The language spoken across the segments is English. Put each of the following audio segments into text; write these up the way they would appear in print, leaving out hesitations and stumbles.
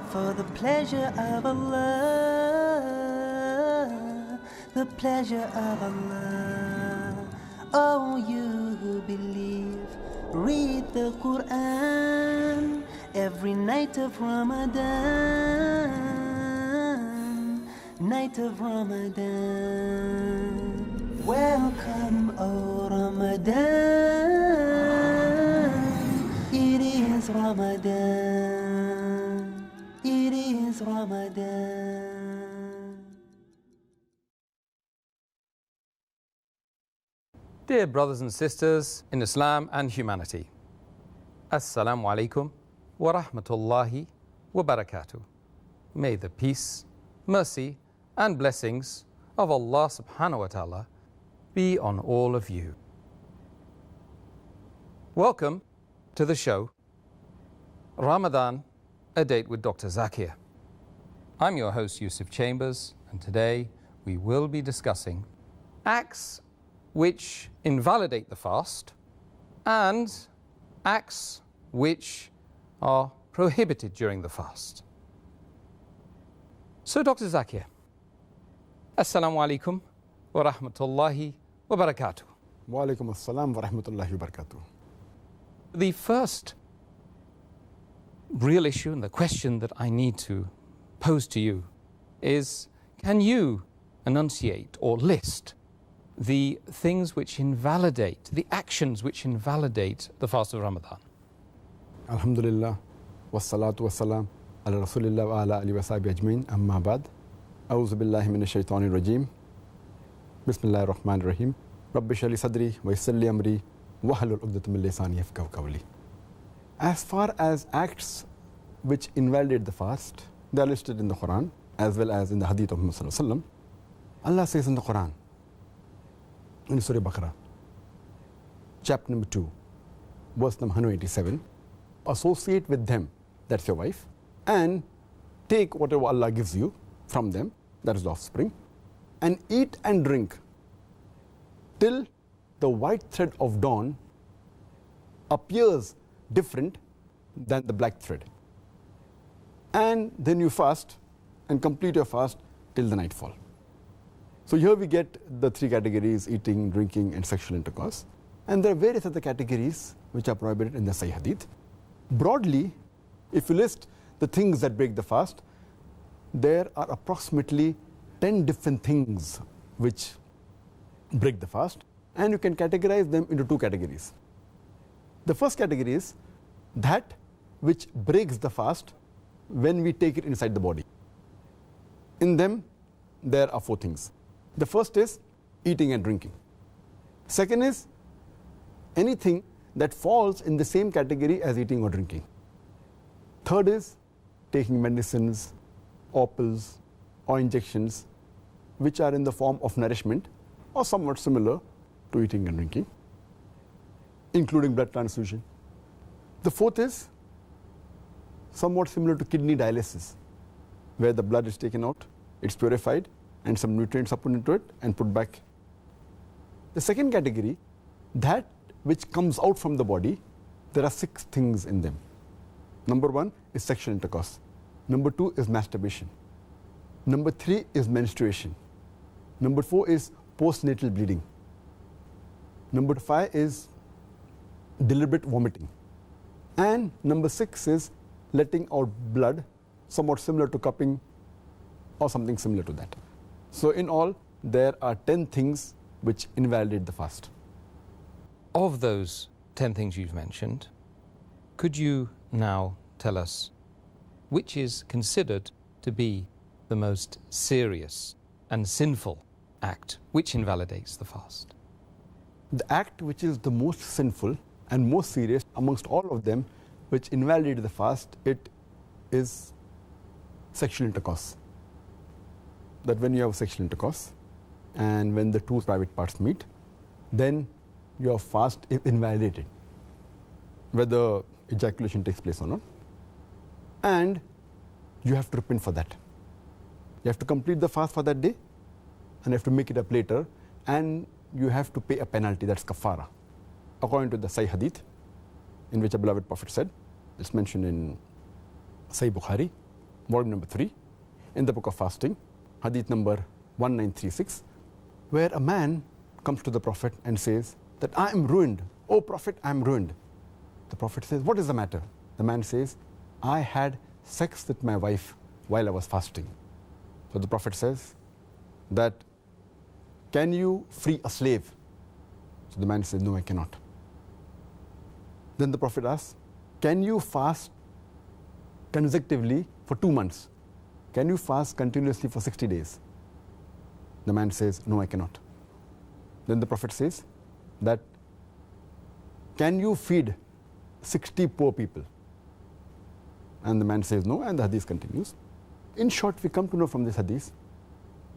for the pleasure of Allah, the pleasure of Allah. Oh, you who believe, read the Quran every night of Ramadan, night of Ramadan. Welcome, O Ramadan, it is Ramadan, it is Ramadan. Dear brothers and sisters in Islam and humanity, Assalamu alaikum wa rahmatullahi wa barakatuh. May the peace, mercy and blessings of Allah subhanahu wa ta'ala be on all of you. Welcome to the show, Ramadan, a date with Dr. Zakir. I'm your host, Yusuf Chambers, and today we will be discussing acts which invalidate the fast and acts which are prohibited during the fast. So, Dr. Zakir, Assalamu alaikum wa rahmatullahi wa barakatuh. Wa alaikum assalam wa rahmatullahi wa barakatuh. The first real issue and the question that I need to pose to you is, can you enunciate or list the things which invalidate, the actions which invalidate the fast of Ramadan? Alhamdulillah, wassalatu wassalam ala rasulillah wa ala alihi wa sahbihi ajmeen, amma ba'd. A'udhu billahi minash shaitanir rajim. Bismillahir rahmanir rahim. Rabbi shrah li sadri wa yassir li amri wahlul 'uqdatam min lisani yafqahu qawli. As far as acts which invalidate the fast, they are listed in the Quran as well as in the hadith of Muhammad sallallahu alaihi wasallam. Allah says in the Quran, in Surah Baqarah, chapter number 2, verse number 187, associate with them, that's your wife, and take whatever Allah gives you from them, that is the offspring, and eat and drink till the white thread of dawn appears different than the black thread. And then you fast and complete your fast till the nightfall. So here we get the three categories: eating, drinking, and sexual intercourse. And there are various other categories which are prohibited in the Sahih Hadith. Broadly, if you list the things that break the fast, there are approximately 10 different things which break the fast, and you can categorize them into two categories. The first category is that which breaks the fast when we take it inside the body. In them, there are four things. The first is eating and drinking. Second is anything that falls in the same category as eating or drinking. Third is taking medicines, or pills, or injections which are in the form of nourishment or somewhat similar to eating and drinking, including blood transfusion. The fourth is somewhat similar to kidney dialysis, where the blood is taken out, it's purified, and some nutrients are put into it and put back. The second category, that which comes out from the body, there are 6 things in them. Number 1 is sexual intercourse. Number 2 is masturbation. Number 3 is menstruation. Number 4 is postnatal bleeding. Number 5 is deliberate vomiting. And number 6 is letting out blood, somewhat similar to cupping or something similar to that. So in all, there are 10 things which invalidate the fast. Of those 10 things you've mentioned, could you now tell us which is considered to be the most serious and sinful act which invalidates the fast? The act which is the most sinful and most serious amongst all of them which invalidate the fast, it is sexual intercourse. That when you have sexual intercourse and when the two private parts meet, then your fast is invalidated, whether ejaculation takes place or not. And you have to repent for that. You have to complete the fast for that day and you have to make it up later, and you have to pay a penalty, that's kafara. According to the Sahih Hadith, in which a beloved Prophet said, it's mentioned in Sahih Bukhari, volume number 3, in the book of fasting, hadith number 1936, where a man comes to the Prophet and says that I am ruined. Oh Prophet, I am ruined. The Prophet says, what is the matter? The man says, I had sex with my wife while I was fasting. So the Prophet says that, can you free a slave? So the man says, no, I cannot. Then the Prophet asks, can you fast consecutively for 2 months? Can you fast continuously for 60 days? The man says, no, I cannot. Then the Prophet says that, can you feed 60 poor people? And the man says no, and the hadith continues. In short, we come to know from this hadith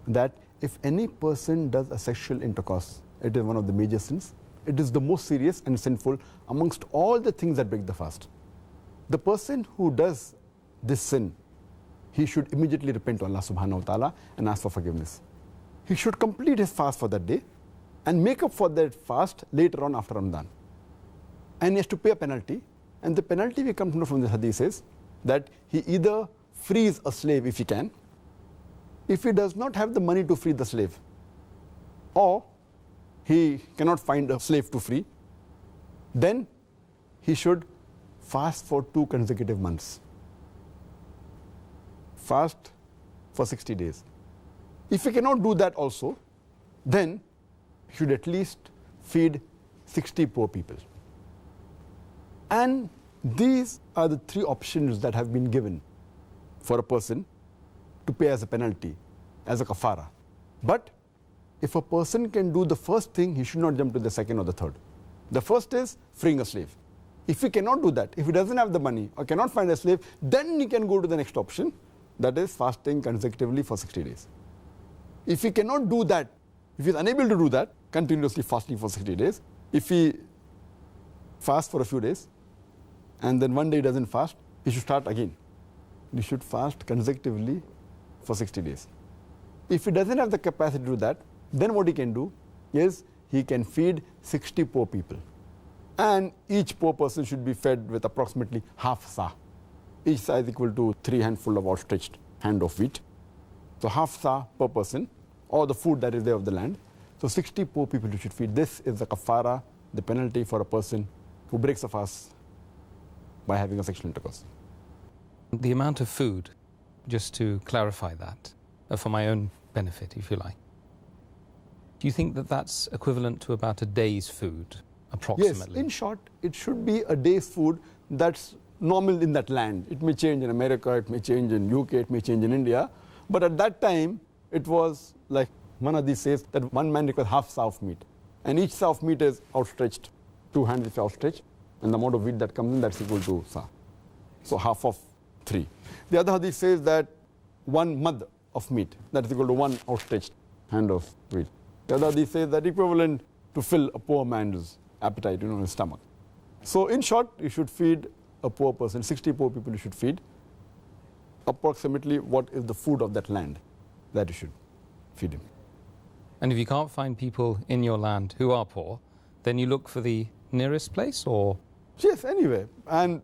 that if any person does a sexual intercourse, it is one of the major sins. It is the most serious and sinful amongst all the things that break the fast. The person who does this sin, he should immediately repent to Allah subhanahu wa ta'ala and ask for forgiveness. He should complete his fast for that day and make up for that fast later on after Ramadan. And he has to pay a penalty. And the penalty we come to know from the hadith is that he either frees a slave if he can, if he does not have the money to free the slave, or he cannot find a slave to free, then he should fast for 2 consecutive months. Fast for 60 days. If he cannot do that also, then he should at least feed 60 poor people. And these are the 3 options that have been given for a person to pay as a penalty, as a kafara. But if a person can do the first thing, he should not jump to the second or the third. The first is freeing a slave. If he cannot do that, if he doesn't have the money or cannot find a slave, then he can go to the next option, that is fasting consecutively for 60 days. If he cannot do that, if he is unable to do that, continuously fasting for 60 days, if he fasts for a few days and then one day he doesn't fast, he should start again. He should fast consecutively for 60 days. If he doesn't have the capacity to do that, then what he can do is he can feed 60 poor people. And each poor person should be fed with approximately half sa. Each sa is equal to 3 handfuls of outstretched hand of wheat. So half sa per person, or the food that is there of the land. So 60 poor people you should feed. This is the kafara, the penalty for a person who breaks a fast by having a sexual intercourse. The amount of food, just to clarify that, for my own benefit, if you like. Do you think that that's equivalent to about a day's food, approximately? Yes, in short, it should be a day's food that's normal in that land. It may change in America, it may change in UK, it may change in India. But at that time, it was like one of these says that one man requires half sa of meat. And each sa of meat is outstretched, 2 hands is outstretched. And the amount of wheat that comes in, that's equal to sa. So half of 3. The other hadith says that 1 mud of meat, that is equal to 1 outstretched hand of wheat. The other hadith says that equivalent to fill a poor man's appetite, his stomach. So in short, you should feed a poor person, 60 poor people you should feed, approximately what is the food of that land that you should feed him. And if you can't find people in your land who are poor, then you look for the nearest place, or? Yes, anyway. And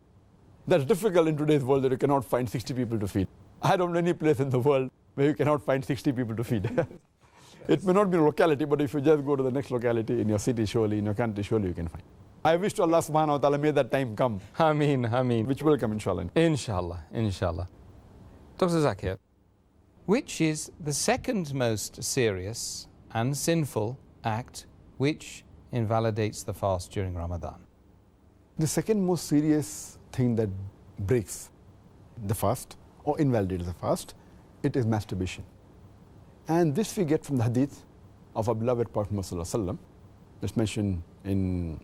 that's difficult in today's world that you cannot find 60 people to feed. I don't know any place in the world where you cannot find 60 people to feed. It may not be a locality, but if you just go to the next locality in your city, surely, in your country, surely you can find. I wish to Allah subhanahu wa ta'ala may that time come. Ameen. Which will come, inshallah. Inshallah. Dr. Zakir, which is the second most serious and sinful act which invalidates the fast during Ramadan? The second most serious thing that breaks the fast or invalidates the fast, it is masturbation. And this we get from the hadith of our beloved Prophet Muhammad, that's mentioned in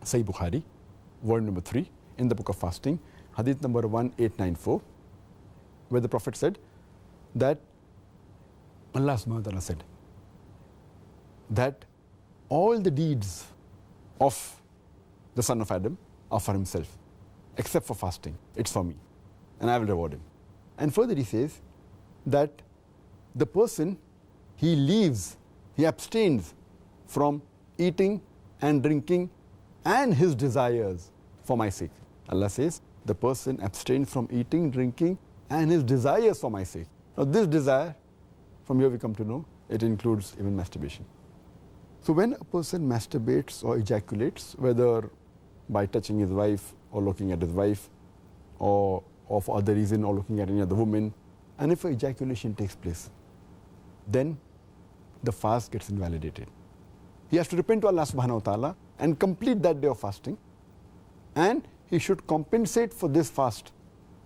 Sahih Bukhari, volume number 3, in the book of fasting, hadith number 1894, where the Prophet said that Allah subhanahu wa ta'ala said that all the deeds of the son of Adam are for himself, except for fasting. It's for me, and I will reward him. And further he says that the person, he abstains from eating and drinking and his desires for my sake. Allah says, the person abstains from eating, drinking and his desires for my sake. Now this desire, from here we come to know, it includes even masturbation. So when a person masturbates or ejaculates, whether by touching his wife or looking at his wife or for other reason or looking at any other woman, and if ejaculation takes place, then the fast gets invalidated. He has to repent to Allah subhanahu wa ta'ala and complete that day of fasting, and he should compensate for this fast,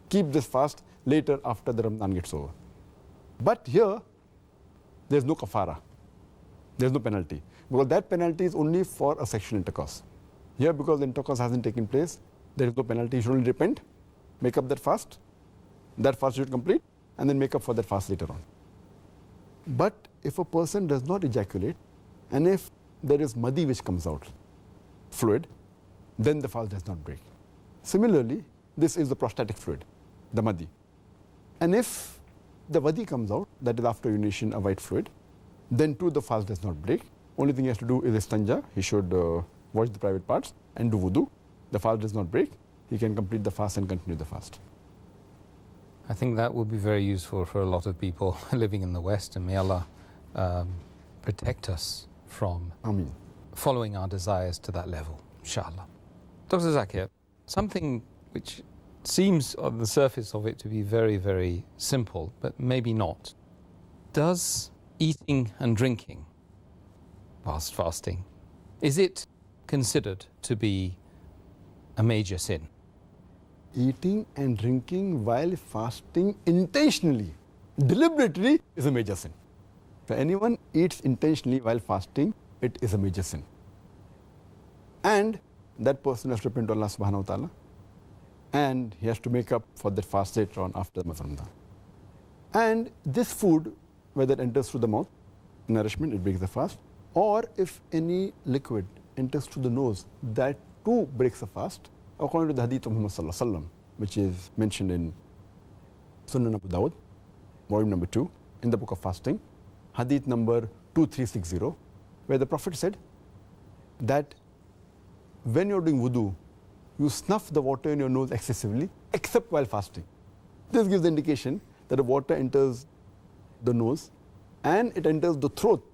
keep this fast later after the Ramadan gets over. But here, there's no kafara, there's no penalty, because that penalty is only for a sexual intercourse. Here, because the intercourse hasn't taken place, there is no penalty. He should only repent, make up that fast should complete, and then make up for that fast later on. But if a person does not ejaculate, and if there is madi which comes out, fluid, then the fast does not break. Similarly, this is the prostatic fluid, the madi. And if the wadi comes out, that is after urination, a white fluid, then too the fast does not break. Only thing he has to do is istanja. He should wash the private parts and do wudu. The fast does not break. He can complete the fast and continue the fast. I think that will be very useful for a lot of people living in the West, and may Allah protect us from Ameen. following our desires to that level, inshallah. Dr. Zakir, something which seems on the surface of it to be very, very simple, but maybe not. Does eating and drinking, whilst fasting, is it considered to be a major sin? Eating and drinking while fasting intentionally, deliberately, is a major sin. If anyone eats intentionally while fasting, it is a major sin. And that person has to repent to Allah subhanahu wa ta'ala, and he has to make up for that fast later on after the Ramadan. And this food, whether it enters through the mouth, nourishment, it breaks the fast, or if any liquid enters through the nose, that too breaks the fast, according to the hadith of Muhammad sallallahu alaihi wasallam, which is mentioned in Sunan Abu Dawud, volume number 2, in the book of fasting, hadith number 2360, where the Prophet said that when you're doing wudu, you snuff the water in your nose excessively, except while fasting. This gives the indication that the water enters the nose and it enters the throat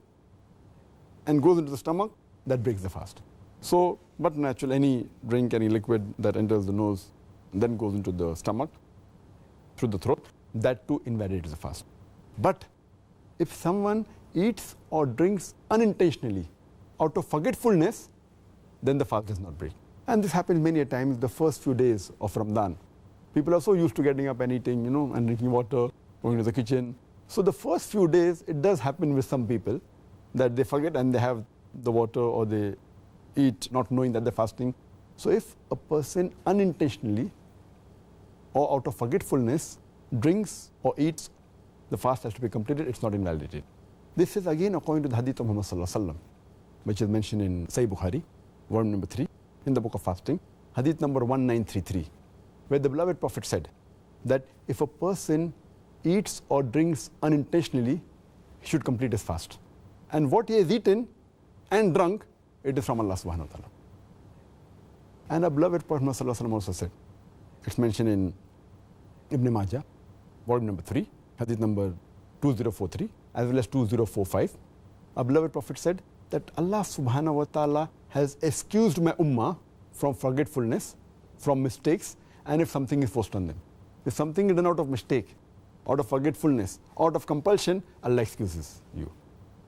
and goes into the stomach, that breaks the fast. So, but naturally, any drink, any liquid that enters the nose and then goes into the stomach, through the throat, that too invalidates the fast. But if someone eats or drinks unintentionally, out of forgetfulness, then the fast does not break. And this happens many a times the first few days of Ramadan. People are so used to getting up and eating, and drinking water, going to the kitchen. So the first few days, it does happen with some people that they forget and they have the water or they eat not knowing that they're fasting. So if a person unintentionally or out of forgetfulness drinks or eats, the fast has to be completed, it's not invalidated. This is again according to the hadith of Muhammad sallallahu alaihi wasallam, which is mentioned in Sahih Bukhari, volume number 3, in the book of fasting, hadith number 1933, where the beloved Prophet said that if a person eats or drinks unintentionally, he should complete his fast. And what he has eaten and drunk, it is from Allah subhanahu wa ta'ala. And our beloved Prophet sallallahu alaihi wasallam also said, it's mentioned in Ibn Majah, volume number 3, hadith number 2043, as well as 2045. Our beloved Prophet said that Allah subhanahu wa ta'ala has excused my ummah from forgetfulness, from mistakes, and if something is forced on them. If something is done out of mistake, out of forgetfulness, out of compulsion, Allah excuses you.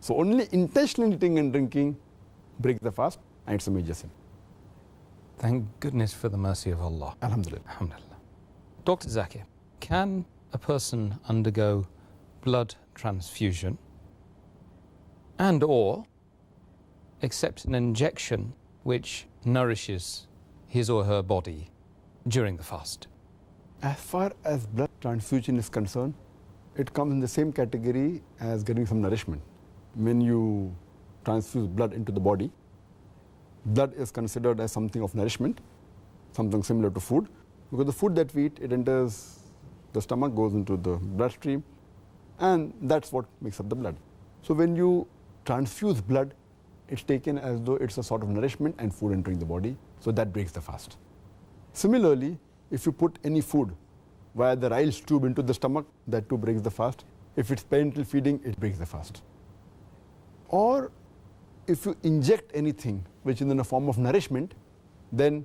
So only intentionally eating and drinking break the fast, and it's a major sin. Thank goodness for the mercy of Allah. Alhamdulillah. Alhamdulillah. Dr. Zakir, can a person undergo blood transfusion and or accept an injection which nourishes his or her body during the fast? As far as blood transfusion is concerned, it comes in the same category as getting some nourishment. When you transfuse blood into the body, blood is considered as something of nourishment, something similar to food, because the food that we eat, it enters the stomach, goes into the bloodstream, and that's what makes up the blood. So when you transfuse blood, it's taken as though it's a sort of nourishment and food entering the body, so that breaks the fast. Similarly, if you put any food via the Ryle's tube into the stomach, that too breaks the fast. If it's parenteral feeding, it breaks the fast. Or if you inject anything which is in a form of nourishment, then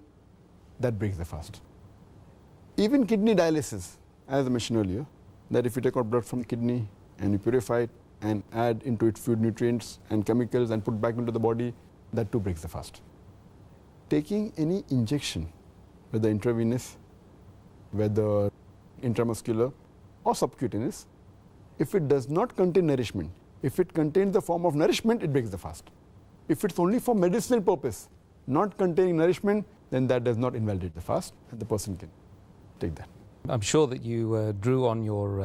that breaks the fast. Even kidney dialysis, as I mentioned earlier, that if you take out blood from kidney and you purify it and add into it food nutrients and chemicals and put back into the body, that too breaks the fast. Taking any injection, whether intravenous, whether intramuscular or subcutaneous, if it does not contain nourishment, if it contains the form of nourishment, it breaks the fast. If it's only for medicinal purpose, not containing nourishment, then that does not invalidate the fast and the person can take that. I'm sure that you drew on your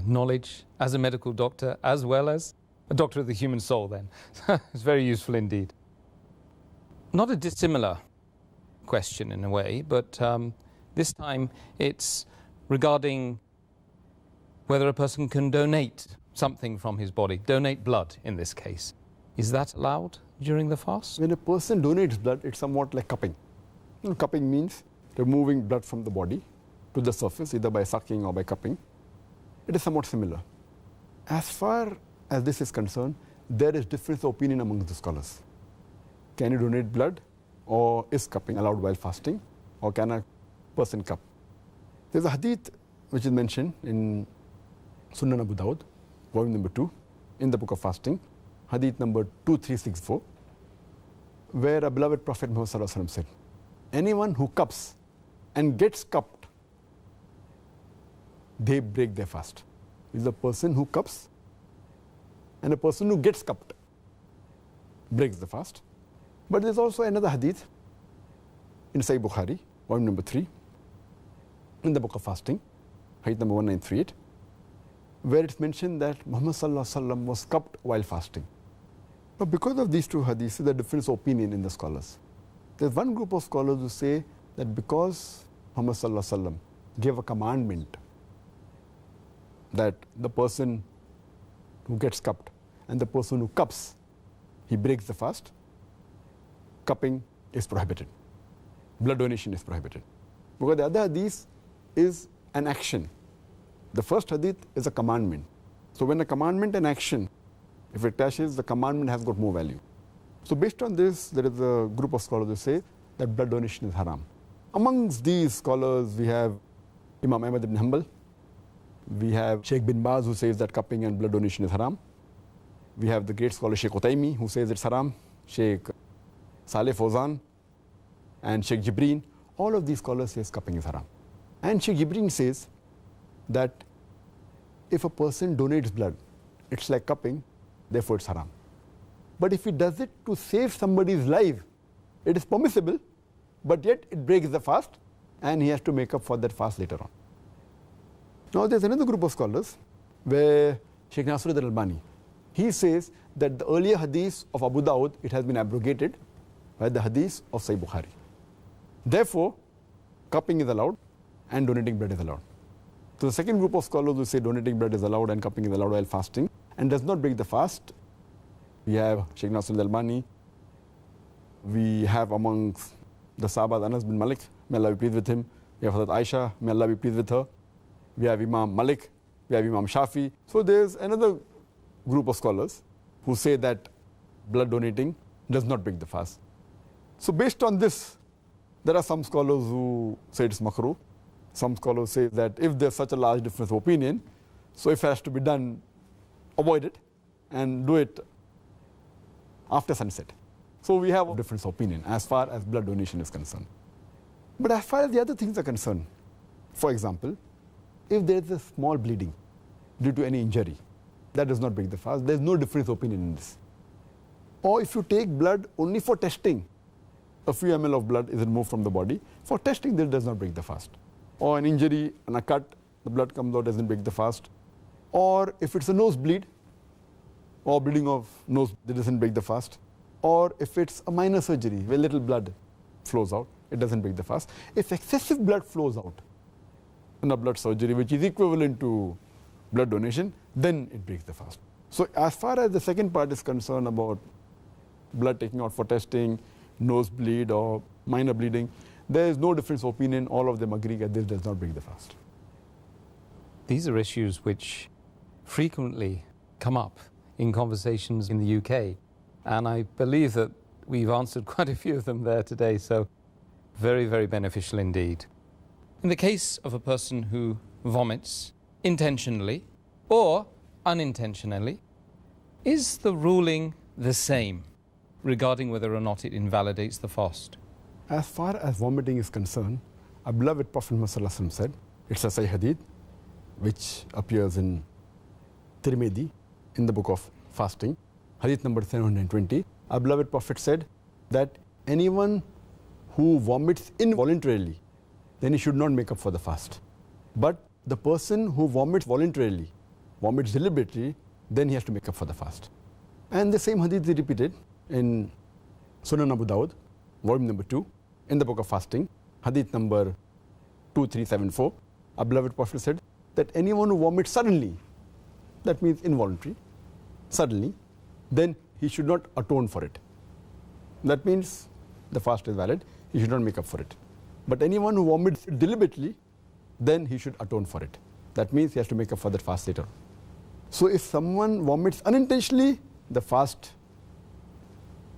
knowledge as a medical doctor as well as a doctor of the human soul then. It's very useful indeed. Not a dissimilar question in a way, but this time it's regarding whether a person can donate something from his body, donate blood in this case. Is that allowed during the fast? When a person donates blood, it's somewhat like cupping. Cupping means removing blood from the body to the surface, either by sucking or by cupping. It is somewhat similar. As far as this is concerned, there is difference of opinion among the scholars. Can you donate blood, or is cupping allowed while fasting, or can a person cup? There's a hadith which is mentioned in Sunan Abu Dawud, volume number 2, in the book of fasting, hadith number 2364, where a beloved Prophet Muhammad Sallallahu Alaihi Wasallam said, anyone who cups and gets cupped, they break their fast. Is a person who cups and a person who gets cupped breaks the fast. But there's also another hadith in Sahih Bukhari, volume number 3, in the book of fasting, hadith number 1938, where it's mentioned that Muhammad Sallallahu Alaihi Wasallam was cupped while fasting. Now, because of these two hadiths, there's a difference of opinion in the scholars. There's one group of scholars who say that because Muhammad Sallallahu Alaihi Wasallam gave a commandment that the person who gets cupped and the person who cups, he breaks the fast, cupping is prohibited. Blood donation is prohibited. Because the other hadith is an action. The first hadith is a commandment. So when a commandment and action, if it clashes, the commandment has got more value. So based on this, there is a group of scholars who say that blood donation is haram. Amongst these scholars, we have Imam Ahmad ibn Hanbal, we have Sheikh bin Baz, who says that cupping and blood donation is haram. We have the great scholar Sheikh Utaymi, who says it's haram, Sheikh Saleh Fawzan, and Sheikh Jibreen. All of these scholars say cupping is haram. And Sheikh Jibreen says that if a person donates blood, it's like cupping, therefore it's haram. But if he does it to save somebody's life, it is permissible, but yet it breaks the fast, and he has to make up for that fast later on. Now there's another group of scholars where Sheikh Nasiruddin Albani, he says that the earlier hadith of Abu Dawud, it has been abrogated by the hadith of Sahih Bukhari. Therefore, cupping is allowed and donating blood is allowed. So the second group of scholars who say donating blood is allowed and cupping is allowed while fasting and does not break the fast, we have Sheikh Nasiruddin Albani, we have amongst the Sahabas Anas bin Malik, may Allah be pleased with him, we have Hazrat Aisha, may Allah be pleased with her, we have Imam Malik, we have Imam Shafi. So there's another group of scholars who say that blood donating does not break the fast. So based on this, there are some scholars who say it's makruh. Some scholars say that if there's such a large difference of opinion, so if it has to be done, avoid it and do it after sunset. So we have a difference of opinion as far as blood donation is concerned. But as far as the other things are concerned, for example, if there is a small bleeding due to any injury, that does not break the fast. There is no difference of opinion in this. Or if you take blood only for testing, a few ml of blood is removed from the body. For testing, that does not break the fast. Or an injury and a cut, the blood comes out, doesn't break the fast. Or if it's a nosebleed, or bleeding of nose, that doesn't break the fast. Or if it's a minor surgery where little blood flows out, it doesn't break the fast. If excessive blood flows out in a blood surgery, which is equivalent to blood donation, then it breaks the fast. So as far as the second part is concerned about blood taking out for testing, nosebleed or minor bleeding, there is no difference of opinion. All of them agree that this does not break the fast. These are issues which frequently come up in conversations in the UK, and I believe that we've answered quite a few of them there today, so very, very beneficial indeed. In the case of a person who vomits intentionally or unintentionally, is the ruling the same regarding whether or not it invalidates the fast? As far as vomiting is concerned, our beloved Prophet Muhammad said, it's a Sahih Hadith which appears in Tirmidhi in the book of fasting, Hadith number 720. Our beloved Prophet said that anyone who vomits involuntarily, then he should not make up for the fast. But the person who vomits voluntarily, vomits deliberately, then he has to make up for the fast. And the same hadith is repeated in Sunan Abu Dawud, volume number 2, in the book of fasting, hadith number 2374. Our beloved Prophet said that anyone who vomits suddenly, that means involuntary, suddenly, then he should not atone for it. That means the fast is valid, he should not make up for it. But anyone who vomits deliberately, then he should atone for it. That means he has to make up for that fast later. So if someone vomits unintentionally, the fast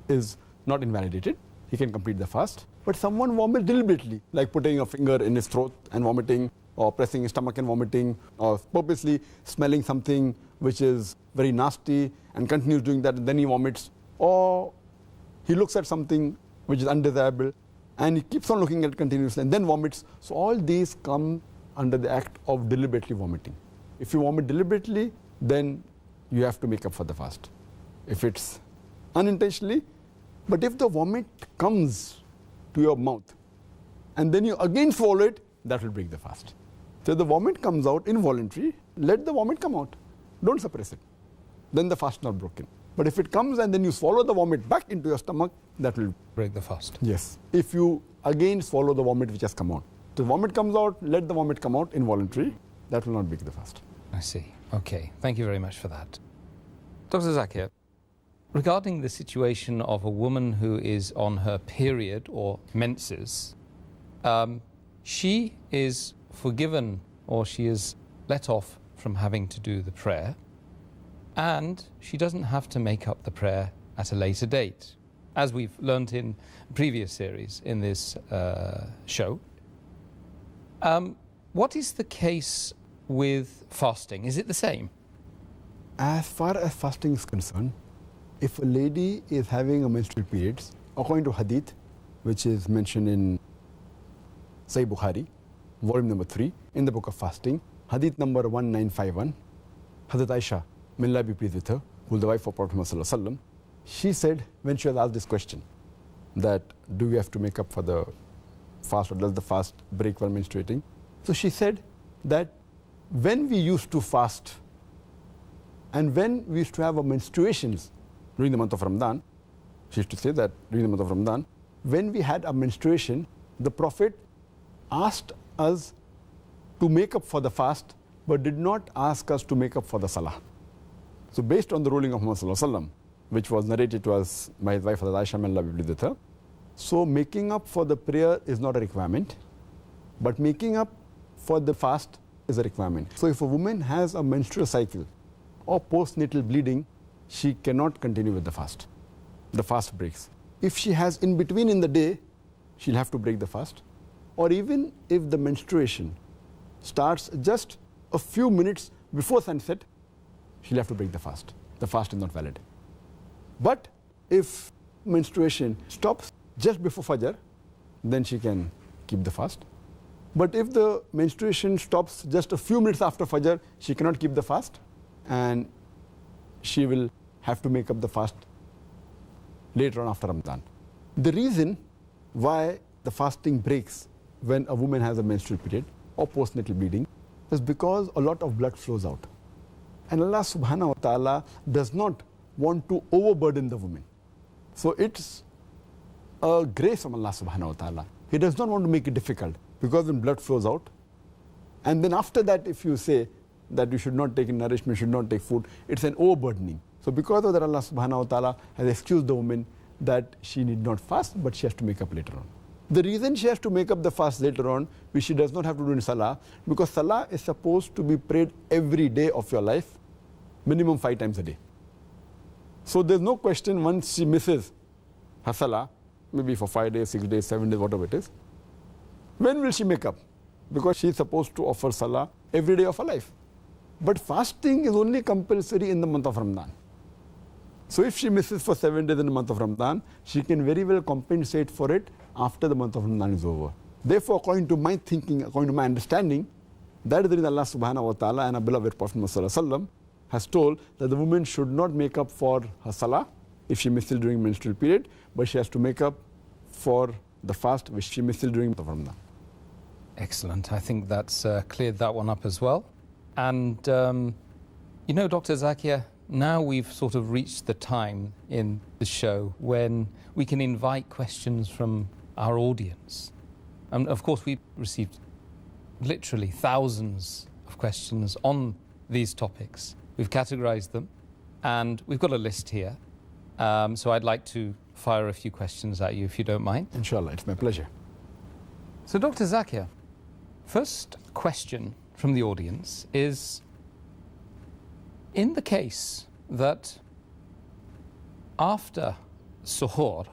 is not invalidated. He can complete the fast. But someone vomits deliberately, like putting a finger in his throat and vomiting, or pressing his stomach and vomiting, or purposely smelling something which is very nasty and continues doing that, and then he vomits, or he looks at something which is undesirable and he keeps on looking at it continuously and then vomits. So all these come under the act of deliberately vomiting. If you vomit deliberately, then you have to make up for the fast. If it's unintentionally, but if the vomit comes to your mouth and then you again swallow it, that will break the fast. So if the vomit comes out involuntary, let the vomit come out. Don't suppress it. Then the fast is not broken. But if it comes and then you swallow the vomit back into your stomach, that will break the fast. Yes. If you again swallow the vomit which has come out. The vomit comes out, let the vomit come out involuntary. That will not break the fast. I see. Okay. Thank you very much for that. Dr. Zakir, regarding the situation of a woman who is on her period or menses, she is forgiven, or she is let off from having to do the prayer, and she doesn't have to make up the prayer at a later date, as we've learnt in previous series in this show. What is the case with fasting? Is it the same? As far as fasting is concerned, if a lady is having a menstrual periods, according to hadith, which is mentioned in Sahih Bukhari, volume number 3, in the book of fasting, hadith number 1951, Hazrat Aisha, may Allah be pleased with her, who is the wife of Prophet Muhammad, she said, when she was asked this question, that do we have to make up for the fast, or does the fast break while menstruating? So she said that when we used to fast and when we used to have our menstruations during the month of Ramadan, she used to say that during the month of Ramadan, when we had a menstruation, the Prophet asked us to make up for the fast, but did not ask us to make up for the salah. So based on the ruling of Muhammad, which was narrated to us by his wife Aisha, may Allah be pleased with her, so making up for the prayer is not a requirement, but making up for the fast is a requirement. So if a woman has a menstrual cycle or postnatal bleeding, she cannot continue with the fast. The fast breaks. If she has in between in the day, she'll have to break the fast. Or even if the menstruation starts just a few minutes before sunset, she'll have to break the fast. The fast is not valid. But if menstruation stops just before Fajr, then she can keep the fast. But if the menstruation stops just a few minutes after Fajr, she cannot keep the fast, and she will have to make up the fast later on after Ramadan. The reason why the fasting breaks when a woman has a menstrual period or postnatal bleeding is because a lot of blood flows out. And Allah subhanahu wa ta'ala does not want to overburden the woman. So it's a grace from Allah subhanahu wa ta'ala. He does not want to make it difficult, because when blood flows out, and then after that if you say that you should not take nourishment, should not take food, it's an overburdening. So because of that, Allah subhanahu wa ta'ala has excused the woman that she need not fast, but she has to make up later on. The reason she has to make up the fast later on, which she does not have to do in Salah, because Salah is supposed to be prayed every day of your life, minimum 5 times a day. So there's no question once she misses her Salah, maybe for 5 days, 6 days, 7 days, whatever it is, when will she make up? Because she is supposed to offer Salah every day of her life. But fasting is only compulsory in the month of Ramadan. So if she misses for 7 days in the month of Ramadan, she can very well compensate for it after the month of Ramadan is over. Therefore, according to my thinking, according to my understanding, that is the reason Allah subhanahu wa ta'ala and our beloved Prophet Muhammad has told that the woman should not make up for her salah if she misses during menstrual period, but she has to make up for the fast which she misses during the Ramadan. Excellent. I think that's cleared that one up as well. And, you know, Dr. Zakir, now we've sort of reached the time in the show when we can invite questions from our audience. And of course, we've received literally thousands of questions on these topics. We've categorized them, and we've got a list here. So I'd like to fire a few questions at you, if you don't mind. Inshallah, it's my pleasure. So, Dr. Zakir, first question from the audience is, in the case that after suhoor,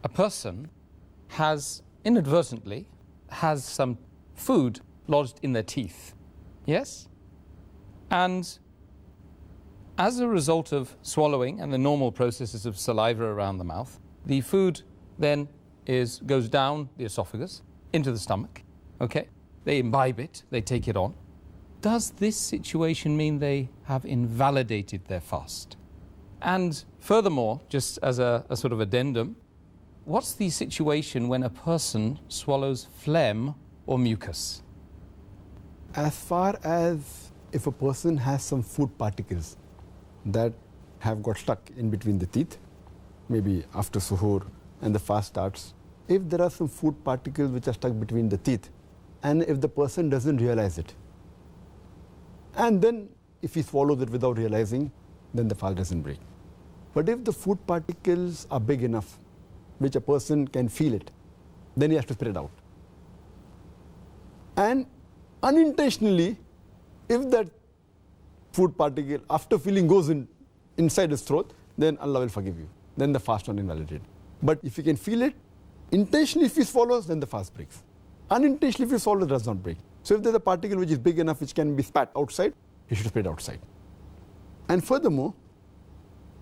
a person has inadvertently has some food lodged in their teeth, yes? And as a result of swallowing and the normal processes of saliva around the mouth, the food then goes down the esophagus into the stomach, okay? They imbibe it, they take it on. Does this situation mean they have invalidated their fast? And furthermore, just as a sort of addendum, what's the situation when a person swallows phlegm or mucus? As far as if a person has some food particles that have got stuck in between the teeth, maybe after suhoor and the fast starts, if there are some food particles which are stuck between the teeth, and if the person doesn't realize it, and then if he swallows it without realizing, then the fast doesn't break. But if the food particles are big enough, which a person can feel it, then he has to spit it out. And unintentionally, if that food particle, after feeling, goes inside his throat, then Allah will forgive you. Then the fast not invalidated. But if you can feel it, intentionally if he swallows, then the fast breaks. Unintentionally if he swallows, it does not break. So if there's a particle which is big enough which can be spat outside, he should spit it outside. And furthermore,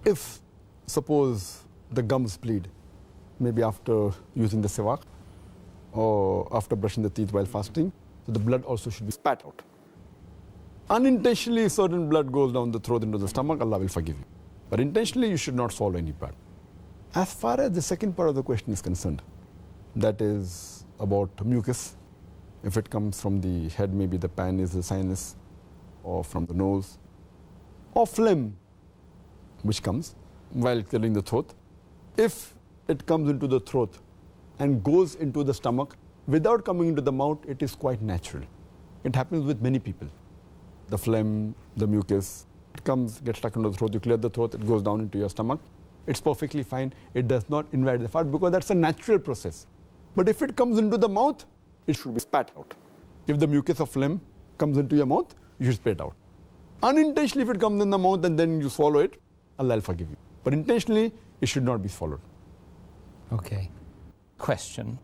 if suppose the gums bleed, maybe after using the siwak or after brushing the teeth while fasting, so the blood also should be spat out. Unintentionally, certain blood goes down the throat into the stomach, Allah will forgive you. But intentionally, you should not swallow any blood. As far as the second part of the question is concerned, that is about mucus. If it comes from the head, maybe the pan is the sinus, or from the nose, or phlegm, which comes while clearing the throat. If it comes into the throat and goes into the stomach without coming into the mouth, it is quite natural. It happens with many people. The phlegm, the mucus, it comes, gets stuck into the throat, you clear the throat, it goes down into your stomach. It's perfectly fine. It does not invalidate the fast because that's a natural process. But if it comes into the mouth, it should be spat out. If the mucus of phlegm comes into your mouth, you should spit it out. Unintentionally, if it comes in the mouth and then you swallow it, Allah will forgive you. But intentionally, it should not be swallowed. Okay. Question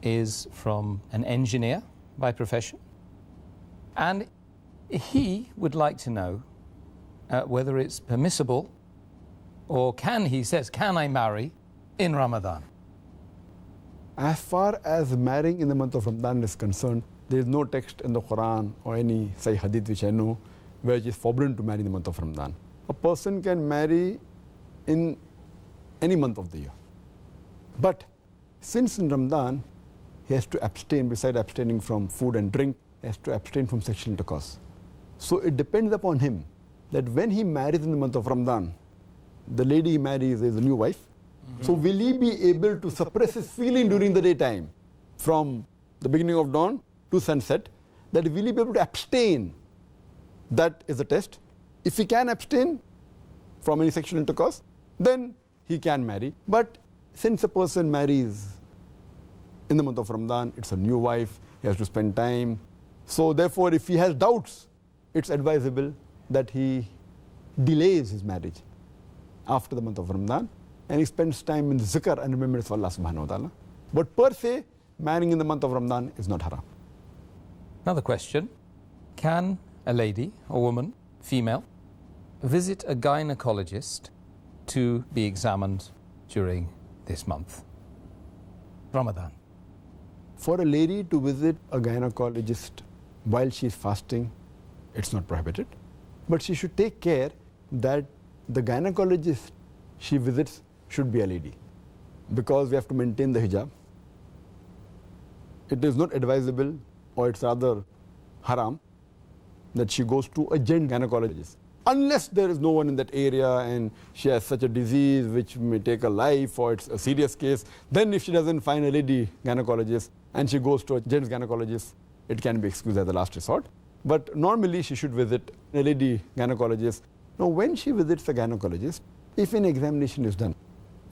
is from an engineer by profession. And he would like to know whether it's permissible or he says, can I marry in Ramadan? As far as marrying in the month of Ramadan is concerned, there is no text in the Quran or any Sahih Hadith which I know where it is forbidden to marry in the month of Ramadan. A person can marry in any month of the year. But since in Ramadan, he has to abstain, besides abstaining from food and drink, he has to abstain from sexual intercourse. So it depends upon him that when he marries in the month of Ramadan, the lady he marries is a new wife. So will he be able to suppress his feeling during the daytime from the beginning of dawn to sunset? That will he be able to abstain? That is the test. If he can abstain from any sexual intercourse, then he can marry. But since a person marries In the month of Ramadan, it's a new wife, he has to spend time. So therefore, if he has doubts, it's advisable that he delays his marriage after the month of Ramadan, and he spends time in the zikr and remembrance of Allah subhanahu wa ta'ala. But per se, marrying in the month of Ramadan is not haram. Another question. Can a lady, a woman, female, visit a gynecologist to be examined during this month, Ramadan? For a lady to visit a gynecologist while she is fasting, it's not prohibited. But she should take care that the gynecologist she visits should be a lady, because we have to maintain the hijab. It is not advisable, or it's rather haram, that she goes to a gent gynecologist. Unless there is no one in that area and she has such a disease which may take her life, or it's a serious case, then if she doesn't find a lady gynecologist and she goes to a gent gynecologist, it can be excused as a last resort. But normally she should visit a lady gynecologist. Now when she visits a gynecologist, if an examination is done,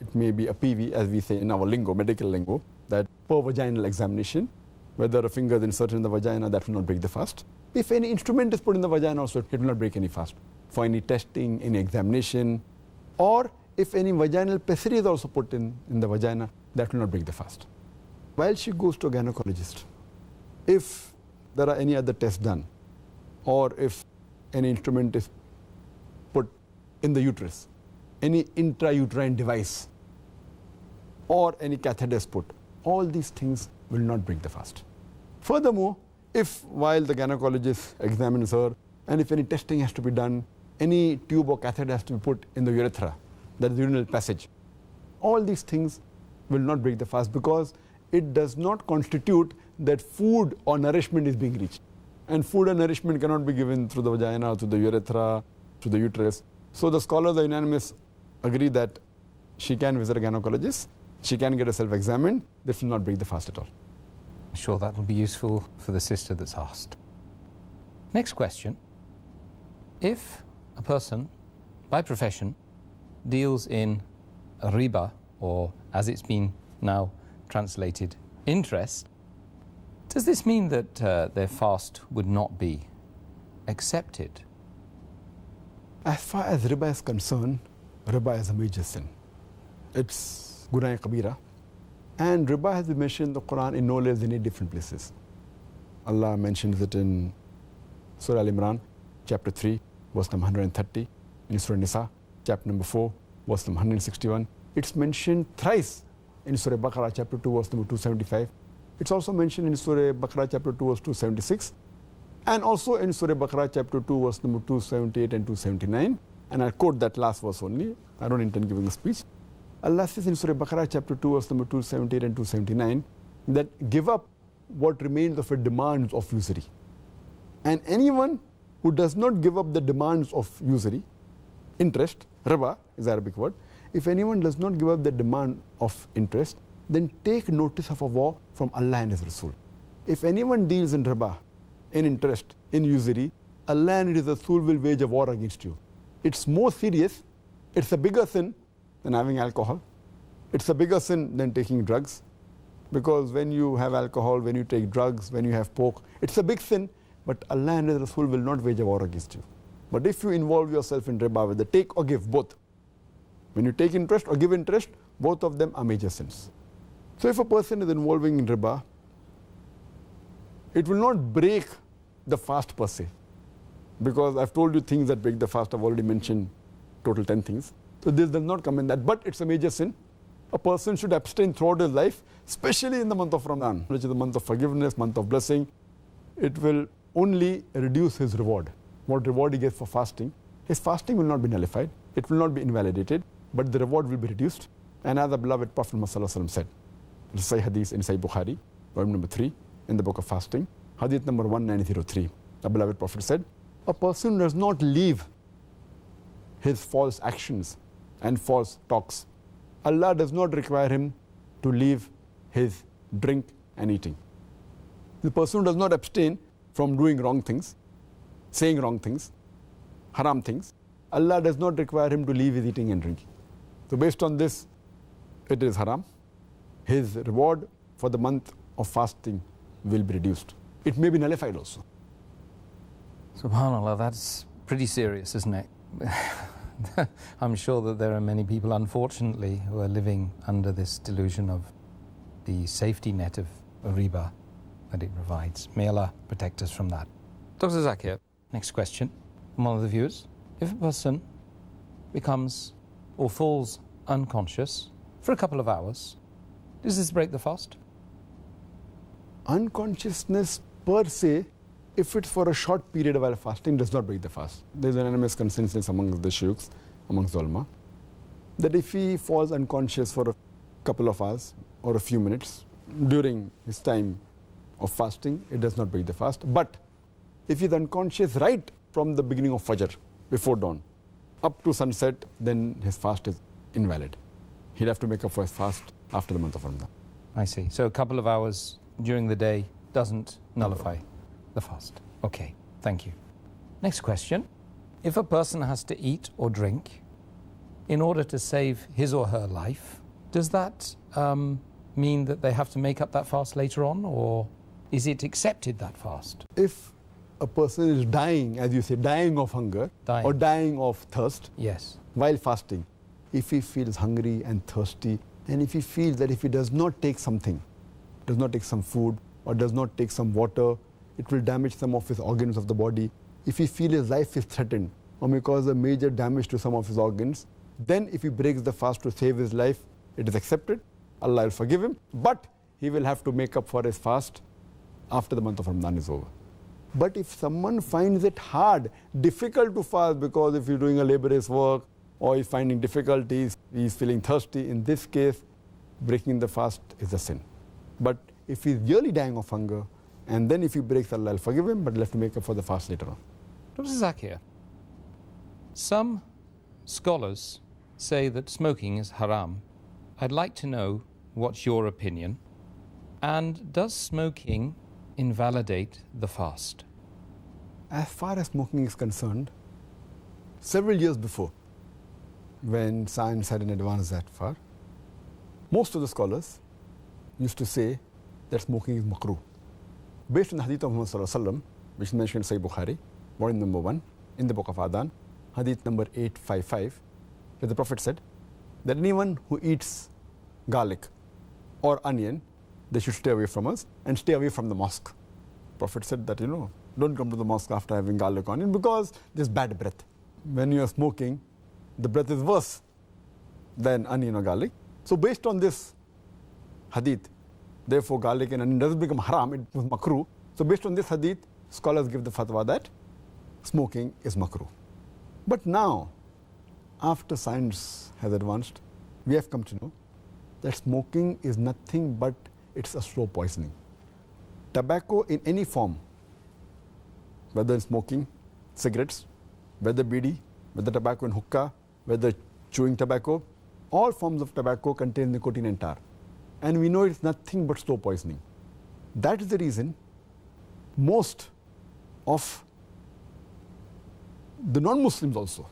it may be a PV, as we say in our lingo, medical lingo, that per vaginal examination, whether a finger is inserted in the vagina, that will not break the fast. If any instrument is put in the vagina also, it will not break any fast. For any testing, any examination, or if any vaginal pessary is also put in the vagina, that will not break the fast. While she goes to a gynecologist, if there are any other tests done, or if any instrument is put in the uterus, any intrauterine device, or any catheter is put, all these things will not break the fast. Furthermore, if while the gynecologist examines her, and if any testing has to be done, any tube or catheter has to be put in the urethra, that is the urinary passage, all these things will not break the fast, because it does not constitute that food or nourishment is being reached. And food and nourishment cannot be given through the vagina, through the urethra, through the uterus. So the scholars are unanimous, agree that she can visit a gynecologist, she can get herself examined, this will not break the fast at all. I'm sure that will be useful for the sister that's asked. Next question. If a person, by profession, deals in riba, or as it's been now translated, interest, does this mean that their fast would not be accepted? As far as riba is concerned, riba is a major sin. It's Gunāh Kabira. And riba has been mentioned in the Quran in no less than 8 different places. Allah mentions it in Surah Al-Imran, chapter 3, verse number 130. In Surah Nisa, chapter number 4, verse number 161. It's mentioned thrice in Surah Baqarah, chapter 2, verse number 275. It's also mentioned in Surah Baqarah, chapter 2, verse 276. And also in Surah Baqarah, chapter 2, verse number 278 and 279. And I'll quote that last verse only. I don't intend giving a speech. Allah says in Surah Baqarah, chapter 2, verse number 278 and 279, that give up what remains of a demands of usury. And anyone who does not give up the demands of usury, interest, riba is the Arabic word, if anyone does not give up the demand of interest, then take notice of a war from Allah and His Rasul. If anyone deals in riba, in interest, in usury, Allah and His Rasul will wage a war against you. It's more serious, it's a bigger sin than having alcohol. It's a bigger sin than taking drugs, because when you have alcohol, when you take drugs, when you have pork, it's a big sin, but Allah and His Rasul will not wage a war against you. But if you involve yourself in riba, whether take or give, both, when you take interest or give interest, both of them are major sins. So if a person is involving in riba, it will not break the fast per se, because I've told you things that break the fast. I've already mentioned total 10 things. So this does not come in that, but it's a major sin. A person should abstain throughout his life, especially in the month of Ramadan, which is the month of forgiveness, month of blessing. It will only reduce his reward. What reward he gets for fasting, his fasting will not be nullified, it will not be invalidated, but the reward will be reduced. And as the beloved Prophet Muhammad said, the Sahih Hadith in Sahih Bukhari, volume number 3, in the book of fasting, Hadith number 1903, the beloved Prophet said, a person does not leave his false actions and false talks. Allah does not require him to leave his drink and eating. The person who does not abstain from doing wrong things, saying wrong things, haram things, Allah does not require him to leave his eating and drinking. So based on this, it is haram. His reward for the month of fasting will be reduced. It may be nullified also. SubhanAllah, that's pretty serious, isn't it? I'm sure that there are many people, unfortunately, who are living under this delusion of the safety net of riba that it provides. May Allah protect us from that. Dr. Zakir, next question from one of the viewers. If a person becomes or falls unconscious for a couple of hours, does this break the fast? Unconsciousness per se, if it's for a short period while fasting, does not break the fast. There's an unanimous consensus amongst the shuyukhs, amongst the ulama, that if he falls unconscious for a couple of hours or a few minutes during his time of fasting, it does not break the fast. But if he's unconscious right from the beginning of Fajr, before dawn, up to sunset, then his fast is invalid. He'll have to make up for his fast after the month of Ramadan. I see. So a couple of hours during the day doesn't nullify the fast. Okay, thank you. Next question. If a person has to eat or drink in order to save his or her life, does that mean that they have to make up that fast later on, or is it accepted, that fast? If a person is dying, as you say, dying of hunger or dying of thirst, yes, while fasting, if he feels hungry and thirsty, and if he feels that if he does not take something, does not take some food or does not take some water, it will damage some of his organs of the body. If he feels his life is threatened or may cause a major damage to some of his organs, then if he breaks the fast to save his life, it is accepted. Allah will forgive him, but he will have to make up for his fast after the month of Ramadan is over. But if someone finds it hard, difficult to fast, because if you're doing a laborious work or he's finding difficulties, he's feeling thirsty, in this case, breaking the fast is a sin. But if he's really dying of hunger, and then if he breaks, Allah will forgive him, but he'll have to make up for the fast later on. Dr. Zakir, some scholars say that smoking is haram. I'd like to know what's your opinion, and does smoking invalidate the fast? As far as smoking is concerned, several years before, when science hadn't advanced that far, most of the scholars used to say that smoking is makruh. Based on the hadith of Muhammad sallallahu alaihi wasallam, which is mentioned in Sahih Bukhari, volume number 1, in the book of Adhan, hadith number 855, where the Prophet said that anyone who eats garlic or onion, they should stay away from us and stay away from the mosque. Prophet said that, don't come to the mosque after having garlic or onion because there's bad breath. When you are smoking, the breath is worse than onion or garlic. So based on this hadith, therefore garlic and onion doesn't become haram, it was makruh. So based on this hadith, scholars give the fatwa that smoking is makruh. But now, after science has advanced, we have come to know that smoking is nothing but it's a slow poisoning. Tobacco in any form, whether smoking, cigarettes, whether bidi, whether tobacco and hookah, whether chewing tobacco, all forms of tobacco contain nicotine and tar. And we know it's nothing but slow poisoning. That is the reason most of the non-Muslims also,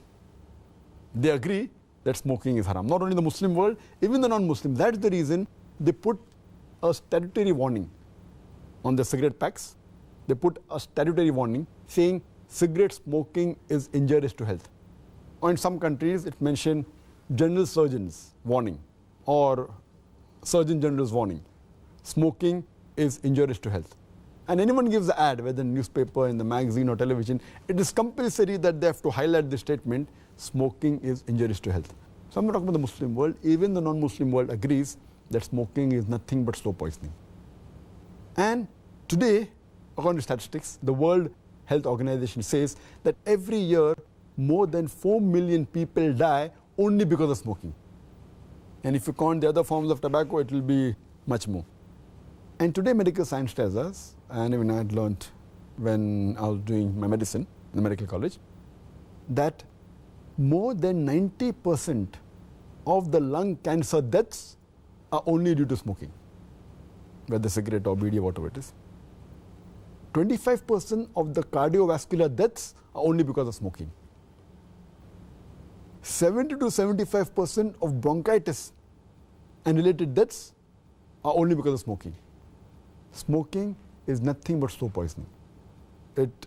they agree that smoking is haram. Not only the Muslim world, even the non-Muslims. That is the reason they put a statutory warning on the cigarette packs. They put a statutory warning saying cigarette smoking is injurious to health. Or in some countries, it mentioned general surgeon's warning or Surgeon General's warning. Smoking is injurious to health. And anyone gives an ad, whether in newspaper, in the magazine or television, it is compulsory that they have to highlight the statement, smoking is injurious to health. So I'm not talking about the Muslim world, even the non-Muslim world agrees that smoking is nothing but slow poisoning. And today, according to statistics, the World Health Organization says that every year more than 4 million people die only because of smoking. And if you count the other forms of tobacco, it will be much more. And today medical science tells us, and even I had learned when I was doing my medicine in the medical college, that more than 90% of the lung cancer deaths are only due to smoking, whether cigarette or bidi or whatever it is. 25% of the cardiovascular deaths are only because of smoking. 70 to 75% of bronchitis and related deaths are only because of smoking. Smoking is nothing but slow poisoning. It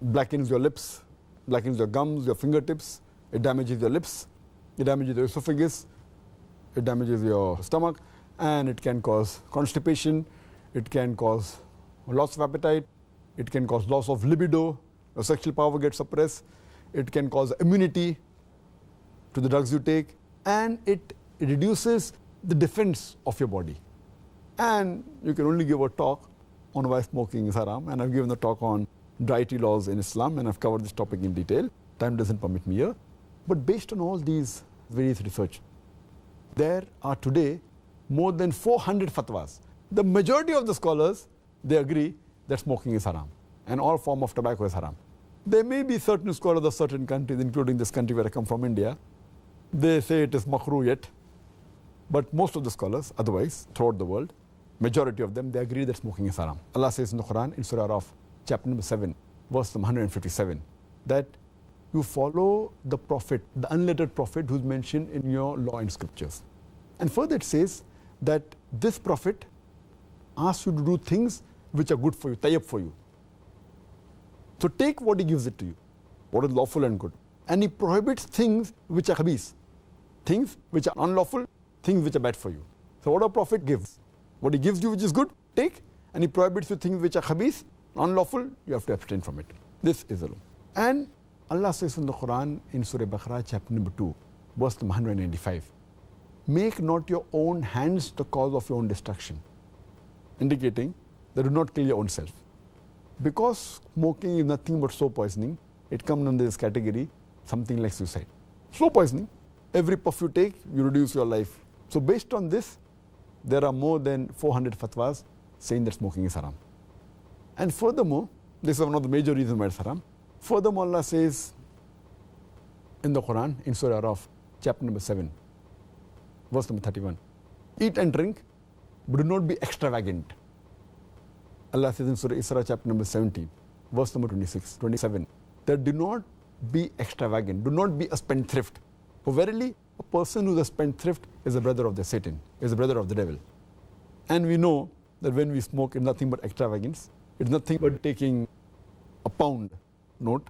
blackens your lips, blackens your gums, your fingertips, it damages your lips, it damages your esophagus, it damages your stomach, and it can cause constipation, it can cause loss of appetite, it can cause loss of libido, your sexual power gets suppressed, it can cause immunity to the drugs you take, and it reduces the defense of your body. And you can only give a talk on why smoking is haram, and I've given a talk on dietary laws in Islam, and I've covered this topic in detail. Time doesn't permit me here. But based on all these various research, there are today more than 400 fatwas. The majority of the scholars, they agree that smoking is haram and all form of tobacco is haram. There may be certain scholars of certain countries, including this country where I come from, India, they say it is makruh yet. But most of the scholars, otherwise, throughout the world, majority of them, they agree that smoking is haram. Allah says in the Quran, in Surah Araf, chapter number 7, verse number 157, that you follow the Prophet, the unlettered Prophet who's mentioned in your law and scriptures. And further it says that this Prophet asks you to do things which are good for you, tayyib for you. So take what he gives it to you, what is lawful and good. And he prohibits things which are khabis, things which are unlawful, things which are bad for you. So what a Prophet gives, what he gives you which is good, take, and he prohibits you things which are khabis, unlawful, you have to abstain from it. This is the law. And Allah says in the Quran in Surah Baqarah chapter number 2, verse number 195, make not your own hands the cause of your own destruction, indicating that do not kill your own self. Because smoking is nothing but slow poisoning, it comes under this category, something like suicide. Slow poisoning, every puff you take, you reduce your life. So based on this, there are more than 400 fatwas saying that smoking is haram. And furthermore, this is one of the major reasons why it's haram. Furthermore, Allah says in the Quran, in Surah Araf, chapter number 7, verse number 31, eat and drink, but do not be extravagant. Allah says in Surah Isra, chapter number 17, verse number 27, that do not be extravagant, do not be a spendthrift. For verily, a person who is a spendthrift is a brother of the Satan, is a brother of the devil. And we know that when we smoke, it's nothing but extravagance. It's nothing but taking a pound note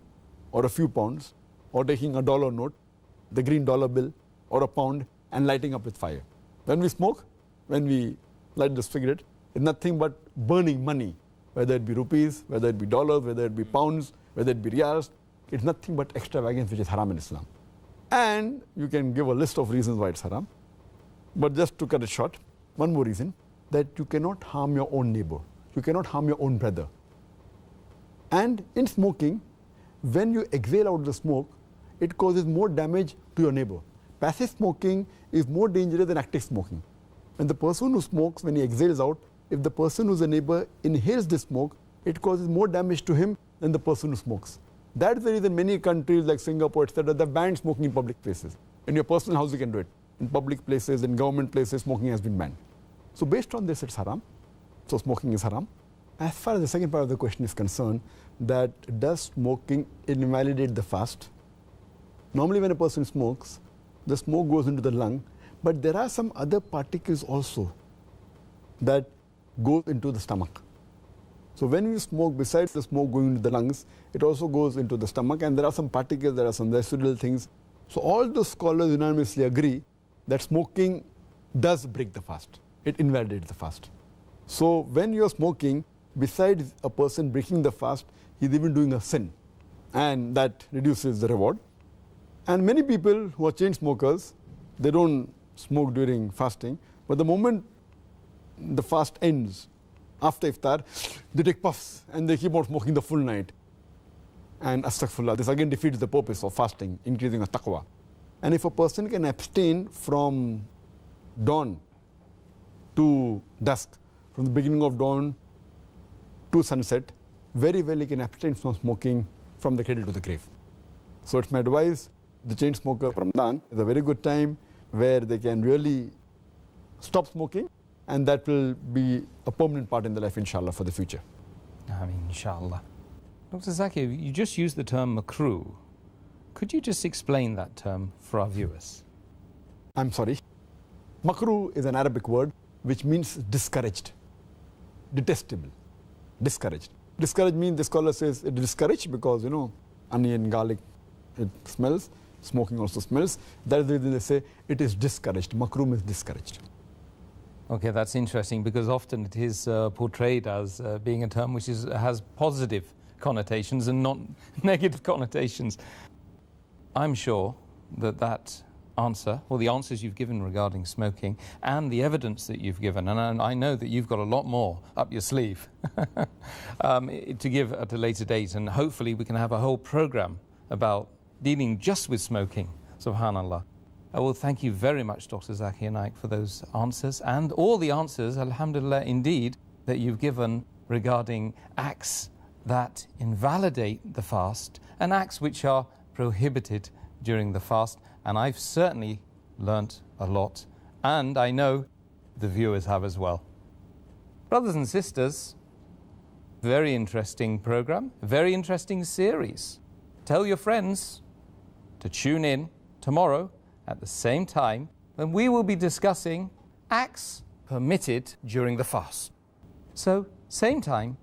or a few pounds, or taking a dollar note, the green dollar bill, or a pound, and lighting up with fire. When we smoke, when we light the cigarette, it's nothing but burning money, whether it be rupees, whether it be dollars, whether it be pounds, whether it be riyals. It's nothing but extravagance which is haram in Islam. And you can give a list of reasons why it's haram. But just to cut it short, one more reason, that you cannot harm your own neighbor. You cannot harm your own brother. And in smoking, when you exhale out the smoke, it causes more damage to your neighbor. Passive smoking is more dangerous than active smoking. When the person who smokes, when he exhales out, if the person who's a neighbor inhales the smoke, it causes more damage to him than the person who smokes. That's the reason many countries like Singapore, etc., they've banned smoking in public places. In your personal house, you can do it. In public places, in government places, smoking has been banned. So based on this, it's haram. So smoking is haram. As far as the second part of the question is concerned, that does smoking invalidate the fast? Normally when a person smokes, the smoke goes into the lung, but there are some other particles also that go into the stomach. So when we smoke, besides the smoke going into the lungs, it also goes into the stomach, and there are some particles, there are some residual things. So all the scholars unanimously agree that smoking does break the fast. It invalidates the fast. So when you are smoking, besides a person breaking the fast, he's even doing a sin, and that reduces the reward. And many people who are chain smokers, they don't smoke during fasting, but the moment the fast ends, after iftar, they take puffs and they keep on smoking the full night. And astaghfirullah, this again defeats the purpose of fasting, increasing the taqwa. And if a person can abstain from dawn to dusk, from the beginning of dawn to sunset, very well he can abstain from smoking from the cradle to the grave. So it's my advice, the chain smoker, Ramadan is a very good time where they can really stop smoking, and that will be a permanent part in their life, inshallah, for the future. I mean, inshallah. Dr. Zakir, you just used the term makruh. Could you just explain that term for our viewers? I'm sorry. Makruh is an Arabic word which means discouraged, detestable, discouraged. Discouraged means the scholar says it is discouraged because, onion, garlic, it smells, smoking also smells. That is the reason they say it is discouraged. Makruh is discouraged. Okay, that's interesting because often it is portrayed as being a term which has positive connotations and not negative connotations. I'm sure that answer, or the answers you've given regarding smoking and the evidence that you've given, and I know that you've got a lot more up your sleeve to give at a later date, and hopefully we can have a whole program about dealing just with smoking. Subhanallah. Well, thank you very much, Dr. Zakir Naik, for those answers and all the answers, alhamdulillah, indeed, that you've given regarding acts that invalidate the fast and acts which are prohibited during the fast. And I've certainly learnt a lot, and I know the viewers have as well. Brothers and sisters, very interesting program, very interesting series. Tell your friends to tune in tomorrow at the same time when we will be discussing acts permitted during the fast. So, same time,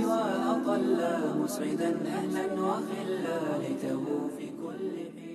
وأطل مسعدا أهلا وخلا ليته في كل حين